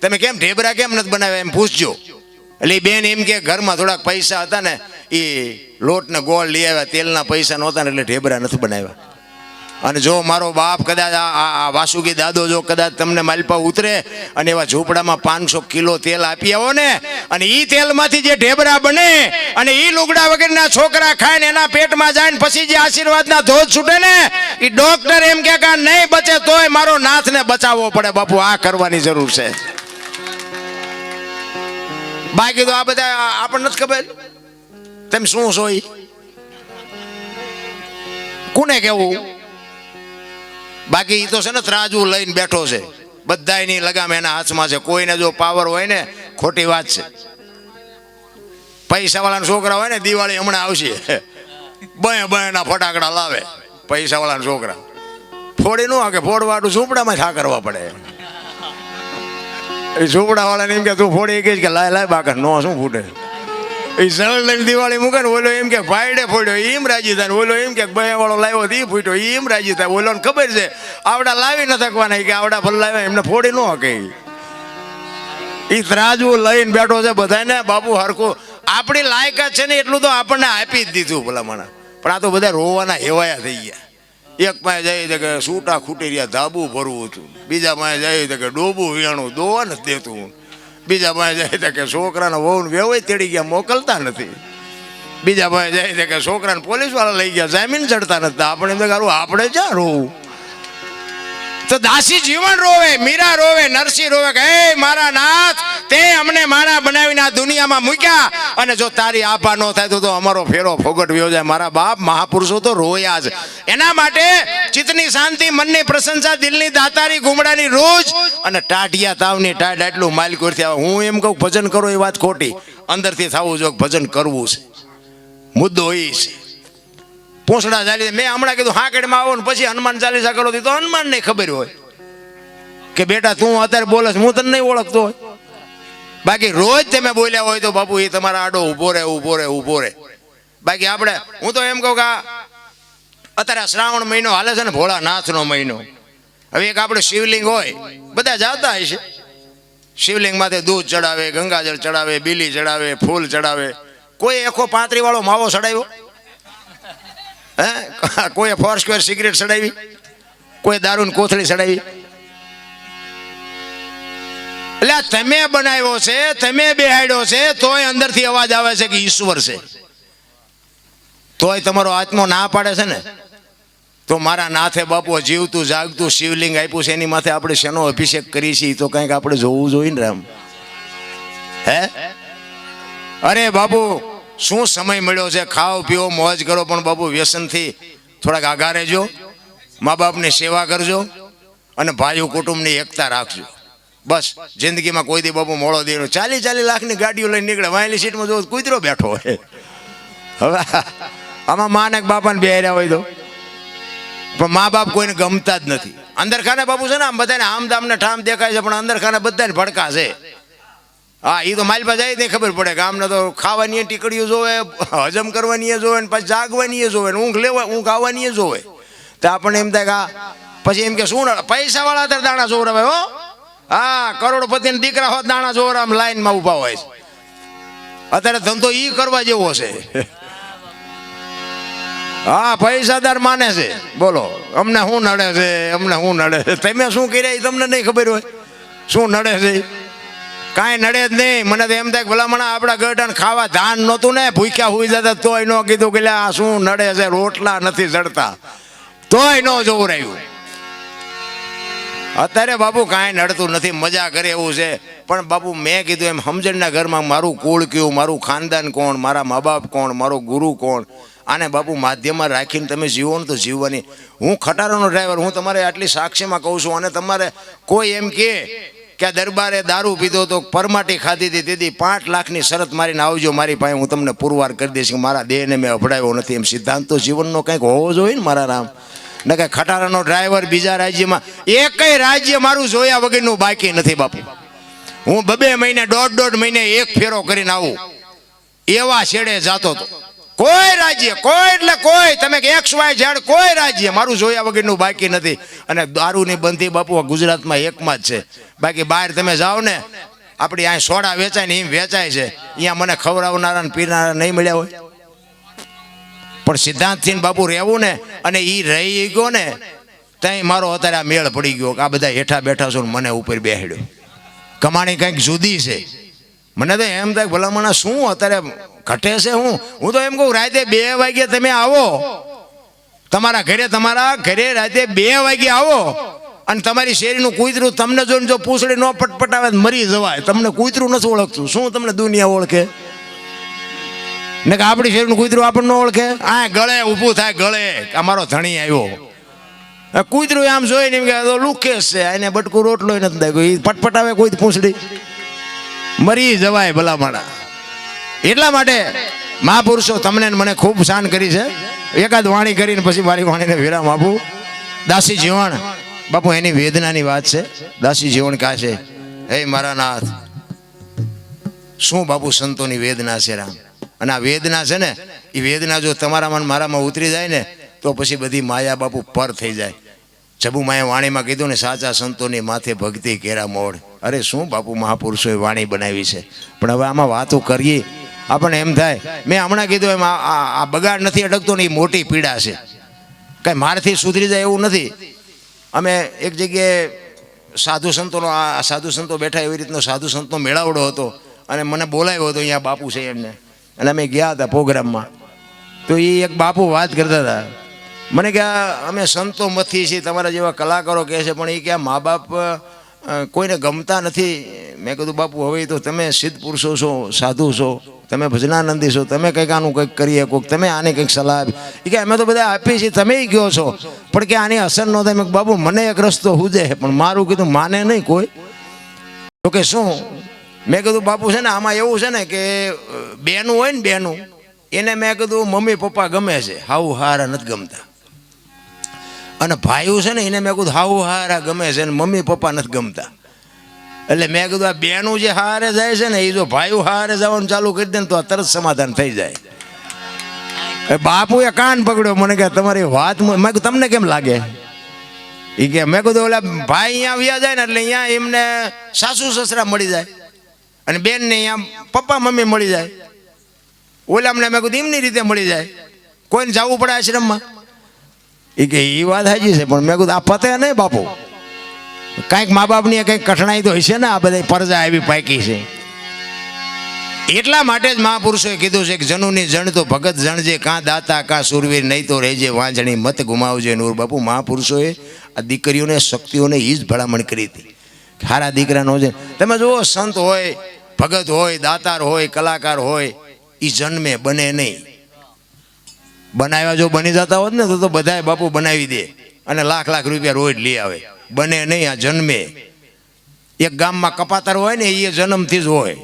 તમે કેમ ઢેબરા કેમ નથી બનાવ્યા? એમ પૂછજો. એટલે એ બેન એમ કે ઘરમાં થોડાક પૈસા હતા ને એ લોટ ને ગોળ લઈ આવ્યા, તેલના પૈસા નહોતા ને એટલે ઢેબરા નથી બનાવ્યા. અને જો મારો બાપ કદાચ આ વાસુકી દાદો જો કદાચ તમને માલપા ઉતરે અને એવા ઝૂંપડામાં 500 કિલો તેલ આપી આવો ને, અને ઈ તેલમાંથી જે ઢેબરા બને અને ઈ લુગડા વગરના છોકરા ખાય ને એના પેટમાં જાય ને પછી જે આશીર્વાદના ધોધ છૂટે ને, ઈ ડોક્ટર એમ કે નહીં બચે તોય મારો નાથને બચાવવો પડે. બાપુ આ કરવાની જરૂર છે. બાકી તો આ બધા આપણને નથી ખબર તમે શું છો. કોને કેવું? બાકી એ તો છે ને ત્રાજવું લઈને બેઠો છે, બધાયની લગામ એના હાથમાં છે. કોઈને જો પાવર હોય ને, ખોટી વાત છે. પૈસા વાળાના છોકરા હોય ને, દિવાળી હમણાં આવશે, બના ફટાકડા લાવે. પૈસા વાળાના છોકરા ફોડી ન કે ફોડવાડું ઝૂંપડામાં છા કરવા પડે. એ ઝૂંપડા વાળાને એમ કે તું ફોડી ગઈ કે લાય બાકર નો શું ફૂટે. એ સરળ લઈને દિવાળી મૂકે ને, ઓલો એમ કે ભાઈડે ફોડ્યો એમ રાજી થાય, ઓલો એમ કે બે વાળો લાવ્યો એ ફૂટ્યો એમ રાજી થાય. ઓલો ને ખબર છે આવડા લાવી ન થકવાના કે આવડા ભલે લાવ્યા એમને ફોડી ન હકે. એ ત્રાજવું લઈને બેઠો છે બધાને. બાપુ હરખું આપણી લાયકાત છે ને એટલું તો આપણને આપી જ દીધું ભલામણા. પણ આ તો બધા રોવાના હેવાયા થઈ ગયા. એક પાસે જાય કે સૂટા ખૂટી રહ્યા ધાબુ ભરવું હતું, બીજા પાસે જાય કે ડોબું વિયાણું દોવા નથી દેતું, બીજા પાસે જાય કે છોકરાના વહુ વેવાય તેડી ગયા મોકલતા નથી, બીજા પાસે જાય કે છોકરાને પોલીસ વાળા લઈ ગયા જામીન ચડતા નથી. આપણે એમ કરું આપણે ક્યાં રોવું? તો દાસી જીવન રોવે, મીરા રોવે, નરસિંહ રોવે કે હે મારા નાથ તે અમને મારા બનાવીને આ દુનિયામાં મૂક્યા, અને જો તારી આભા ન થાય તો અમારો ફેરો ફોગટવ્યો જાય. મારા બાપ મહાપુરુષો તો રોયા જ. એના માટે ચિત્તની શાંતિ, મનની પ્રશંસા, દિલની દાતારી, ગુમડાની રોજ અને ટાઢિયા તાવની ટાઢ આટલું માલિકોરથી આવે. હું એમ કહું ભજન કરો એ વાત ખોટી, અંદરથી થવું જો ભજન કરવું છે. મુદ્દો એ છે. પૂંછડા ચાલી મેં હમણાં કીધું હાંકડમાં આવો ને પછી હનુમાન ચાલીસા કરો તો હનુમાન ને ખબર હોય કે બેટા તું અત્યારે બોલે હું તને નહીં ઓળખતો હોય. બાકી રોજ તમે બોલ્યા હોય તો બાપુ એ તમારા આડો ઊભો રહે. બાકી આપણે હું તો એમ કહું કે અત્યારે શ્રાવણ મહિનો હાલે છે ને, ભોળાનાથનો મહિનો. હવે એક આપણે શિવલિંગ હોય, બધા જાતા હશે. શિવલિંગ માથે દૂધ ચડાવે, ગંગાજળ ચડાવે, બીલી ચડાવે, ફૂલ ચડાવે. કોઈ 135 વાળો માવો ચડાવ્યો? હે? કોઈ 4 સ્ક્વેર સિગરેટ ચડાવી? કોઈ દારૂની કોથળી ચડાવી? એટલે તમે બનાવ્યો છે, તમે બેહાડ્યો છે, તોય અંદરથી અવાજ આવે છે કે ઈશ્વર છે. તોય તમારો આત્મા ના પાડે છે ને. તો મારા નાથે બાપુ જીવતું જાગતું શિવલિંગ આપ્યું છે, એની માથે આપણે શેનો અભિષેક કરી છીએ તો કંઈક આપણે જોવું જોઈએ ને રામ. હે અરે બાપુ શું સમય મળ્યો છે, ખાઓ પીઓ મોજ કરો, પણ બાપુ વ્યસનથી થોડાક આઘા રહેજો. મા બાપની સેવા કરજો અને ભાઈઓ કુટુંબની એકતા રાખજો. બસ જિંદગીમાં કોઈ દી બાપુ મોડો દેનો 40 લાખની ગાડીઓ લઈને નીકળે, વાયેલી સીટમાં જો કૂતરો બેઠો હોય. હવે આમાં મા ને બાપાને બેહર્યા હોય તો પણ મા બાપ કોઈને ગમતા જ નથી. અંદર ખાને બાપુ છે ને આમ બધાને આમ દામ ને ઠામ દેખાય છે, પણ અંદર ખાને બધાને ભડકા છે. હા એ તો માલપા જાય નહીં ખબર પડે કે આમને તો ખાવાની ટીકડીઓ જોવે, હજમ કરવાની જોવે, પછી જાગવાની જોવે, ઊંઘ આવવાની જોવે. તો આપણને એમ થાય કે પછી એમ કે શું પૈસા વાળા અત્યારે દાણા જોવરાવે. હો હા, કરોડપતિ ને દીકરા હોત દાણા જોવરામ લાઈનમાં ઉભા હોય છે. અત્યારે ધંધો ઈ કરવા જેવો છે. હા, પૈસાદાર માને છે. બોલો અમને શું નડે છે, અમને શું નડે છે? તમે શું કર્યા એ તમને નહીં ખબર હોય. શું નડે છે? કાંઈ નડે જ નહીં. મને તો એમ થાય કે ભલામણા આપણા ગઢાને ખાવા ધાન નહોતું ને, ભૂખ્યા હોઈ જતા તોય ન કીધું કે આ શું નડે છે, રોટલા નથી ચડતા તોય ન જોવરાયું. અત્યારે બાપુ કાંઈ નડતું નથી, મજા કરે એવું છે. પણ બાપુ મેં કીધું એમ સમજણના ઘરમાં મારું કુળ કયું, મારું ખાનદાન કોણ, મારા મા બાપ કોણ, મારો ગુરુ કોણ, આને બાપુ માધ્યમમાં રાખીને તમે જીવો ને તો જીવવાની. હું ખટારાનો ડ્રાઈવર, હું તમારે આટલી સાક્ષીમાં કહું છું. અને તમારે કોઈ એમ કે આ દરબારે દારૂ પીધો તો પરમાટી ખાધી હતી તેથી 5 લાખની શરત મારીને આવજો મારી પાસે, હું તમને પુરવાર કરી દઈશ કે મારા દેહને મેં અભડાવ્યો નથી. એમ સિદ્ધાંત તો જીવનનો કંઈક હોવો જોઈએ ને મારા રામ. ને કે ખટારાનો ડ્રાઈવર બીજા રાજ્યમાં, એકય રાજ્ય મારું જોયા વગરનું બાકી નથી બાપુ. હું 2 મહિને 1.5 મહિને એક ફેરો કરીને આવું એવા છેડે જાતો હતો. કોઈ રાજ્ય, કોઈ એટલે કોઈ, તમે XY Z કોઈ રાજ્ય મારું જોયા વગરનું બાકી નથી. અને દારૂની બંધી બાપુ ગુજરાતમાં એકમાં જ છે. બાકી બહાર તમે જાઓ ને, આપણી અહીં સોડા વેચાય ને એમ વેચાય છે, અહીંયા મને ખવડાવનારા ને પીનારા નહીં મળ્યા હોય. પણ સિદ્ધાંતથી બાપુ રહેવું ને, અને એ રહી ગયો ને ત્યાં મારો અત્યારે આ મેળ પડી ગયો કે આ બધા હેઠા બેઠા છો ને મને ઉપર બેહાડ્યો. કમાણી કંઈક જુદી છે. મને તો એમ થાય ભલામણા શું અત્યારે ઘટે છે. હું તો એમ કહું રાતે 2 વાગે તમે આવો તમારા ઘરે રાતે 2 વાગે આવો અને તમારી શેરીનું કૂતરું તમને જોઈને જો પૂછડી ન પટપટાવે મરી જવાય. તમને કૂતરું નથી ઓળખતું, શું તમને દુનિયા ઓળખે? ને કે આપણી શેરીનું કૂતરું આપણને ઓળખે? આ ગળે ઊભું થાય, ગળે અમારો ધણી આવ્યો. કૂતરું આમ જોઈને એમ કે લુકેશ છે, એને બટકું રોટલો નથી થાય, પટપટાવે કોઈ પૂછડી મરી જવાય ભલામણા. એટલા માટે મહાપુરુષો તમને મને ખૂબ શાન કરી છે. એકાદ વાણી કરીને પછી મારી વાણીને વિરામ આપું. દાસી જીવણ બાપુ એની વેદનાની વાત છે. દાસી જીવણ કહે છે, હે મારા નાથ, શું બાપુ સંતોની વેદના છે રામ. અને આ વેદના છે ને, એ વેદના જો તમારામાં મારામાં ઉતરી જાય ને તો પછી બધી માયા બાપુ પર થઈ જાય. જબુમાએ વાણીમાં કીધું ને, સાચા સંતોની માથે ભક્તિ કેરા મોડ. અરે શું બાપુ મહાપુરુષોએ વાણી બનાવી છે. પણ હવે આમાં વાતો કરીએ આપણને એમ થાય, મેં હમણાં કીધું એમ આ બગાડ નથી અટકતો ને એ મોટી પીડા છે. કાંઈ મારથી સુધરી જાય એવું નથી. અમે એક જગ્યાએ સાધુ સંતો બેઠા, એવી રીતનો સાધુ સંતનો મેળાવડો હતો અને મને બોલાવ્યો હતો અહીંયા બાપુ છે એમને. અને અમે ગયા હતા પ્રોગ્રામમાં. તો એ એક બાપુ વાત કરતા હતા. મને કે અમે સંતો મથી છીએ, તમારા જેવા કલાકારો કહે છે, પણ એ કે મા બાપ કોઈને ગમતા નથી. મેં કીધું બાપુ હવે તો તમે સિદ્ધ પુરુષો છો, સાધુ છો, તમે ભજનાનંદી છો, તમે કંઈક આનું કંઈક કરીએ, કોઈક તમે આને કંઈક સલાહ આપી. એ કે અમે તો બધા આપીએ છીએ, તમે કહો છો, પણ કે આની અસર ન થાય. મેં બાપુ મને એક રસ્તો હુજે, પણ મારું કીધું માને નહીં કોઈ. તો કે શું? મેં કીધું બાપુ છે ને આમાં એવું છે ને કે બેનું હોય ને, બેનું એને મેં કીધું મમ્મી પપ્પા ગમે છે, હાવ હારા નથી ગમતા. અને ભાઈઓ છે ને એને મેં કીધું હાવ હારા ગમે છે ને મમ્મી પપ્પા નથી ગમતા. એટલે મેં કીધું આ બેનું જે હારે જાય છે ને એ જો ભાઈઓ હારે જવાનું ચાલુ કરી દે ને તો આ તરત સમાધાન થઈ જાય. બાપુએ કાન પકડ્યો, મને કે તમારી વાત મેં કીધું તમને કેમ લાગે? એ કે મેં કીધું ઓલા ભાઈ અહીંયા વ્યા જાય ને એટલે અહીંયા એમને સાસુ સસરા મળી જાય અને બેનને અહીંયા પપ્પા મમ્મી મળી જાય. ઓલા અમને મેં કીધું એમની રીતે મળી જાય, કોઈને જવું પડે આશ્રમમાં. એ કે એ વાત સાચી છે પણ મેં કીધું આ પતે નહીં બાપુ, કાંઈક મા બાપની કંઈક કઠણાઈ તો હશે ને, આ બધા પરજા આવી પાકી છે. એટલા માટે જ મહાપુરુષોએ કીધું છે કે જનુની જણ તો ભગત જણજે, કાં દાતા કાં સુરવીર, નહીં તો રહેજે વાંજણી, મત ગુમાવજે નૂર. બાપુ મહાપુરુષોએ આ દીકરીઓને શક્તિઓને એ જ ભલામણ કરી હતી. સારા દીકરાનો છે તમે જુઓ, સંત હોય, ભગત હોય, દાતાર હોય, કલાકાર હોય, એ જન્મે બને નહીં. બનાવ્યા જો બની જતા હોત ને તો બધાએ બાપુ બનાવી દે અને લાખ લાખ રૂપિયા રોજ લઈ આવે. બને નહીં, આ જન્મે. એક ગામમાં કપાતર હોય ને એ જન્મથી જ હોય,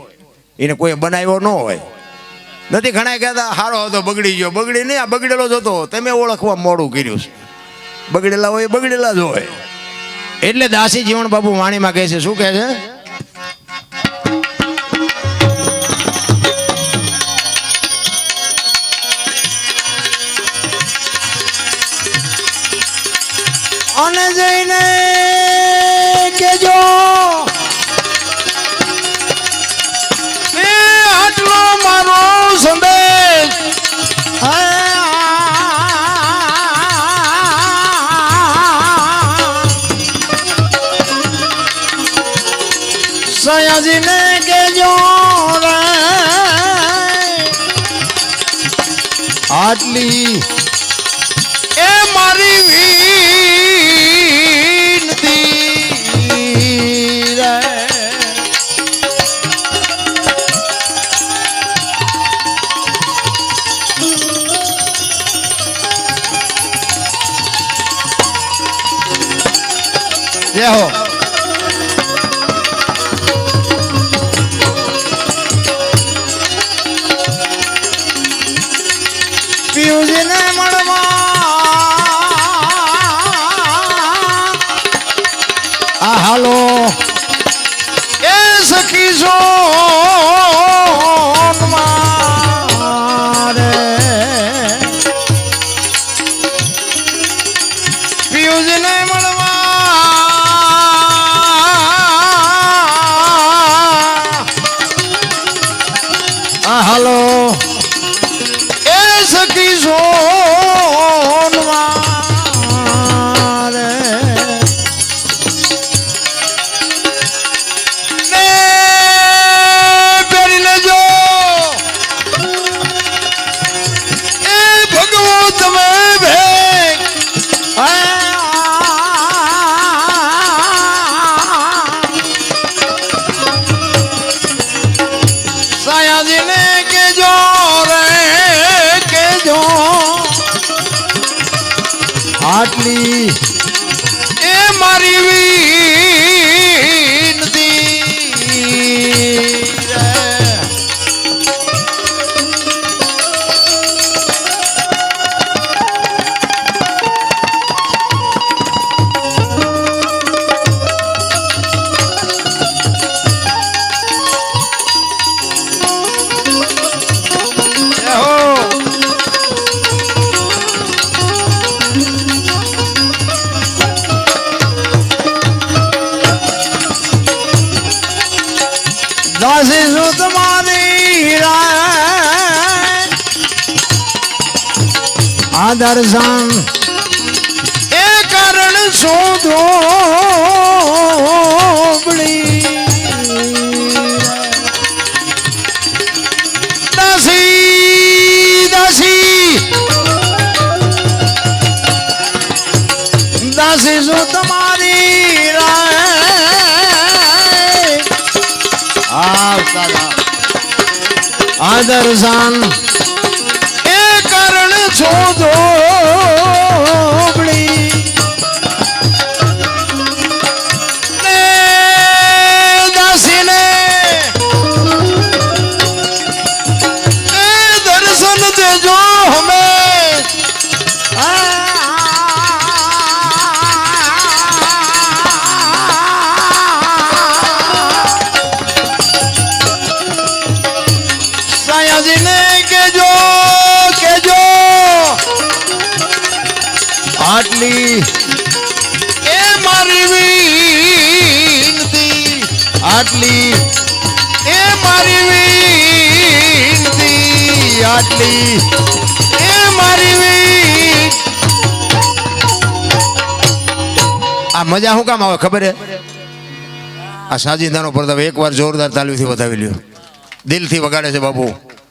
એને કોઈ બનાવ્યો ન હોય. નથી ઘણા કહેતા હારો હતો બગડી ગયો, બગડી નહીં, આ બગડેલો જ હતો, તમે ઓળખવા મોડું કર્યું છે. બગડેલા હોય બગડેલા જ હોય. એટલે દાસી જીવન બાપુ વાણીમાં કહે છે, શું કહે છે? અને જઈને કેજો આટલો મારો સંદેશ સયાજીને કેજો રે આટલી એ મારી જય હો. પિયુજીને મળવા આ હાલો એ સખી છો મારે પિયુજીને મળવા હાલો એ સખી સોનવારે ને પહેરી લેજો એ ભગવો તમે ભેગ સાયાજીને કેજો રે કેજો આટલી એ મારી વિનતી રે. દાસી શું તમારી આ દર્શન એ કારણ શોધો દાસી દાસી દાસી શું તમારી આ દર્શન એ કારણ શોધો દાસીને એ દર્શન આટલી એ મારી વિનતી આટલી એ મારી વિનતી આટલી એ મારી આ મજા શું કામ આવે ખબર હે આ સાજિંદાનો પડદો એકવાર જોરદાર તાલીમથી વધાવી લ્યો દિલથી વગાડે છે બાપુ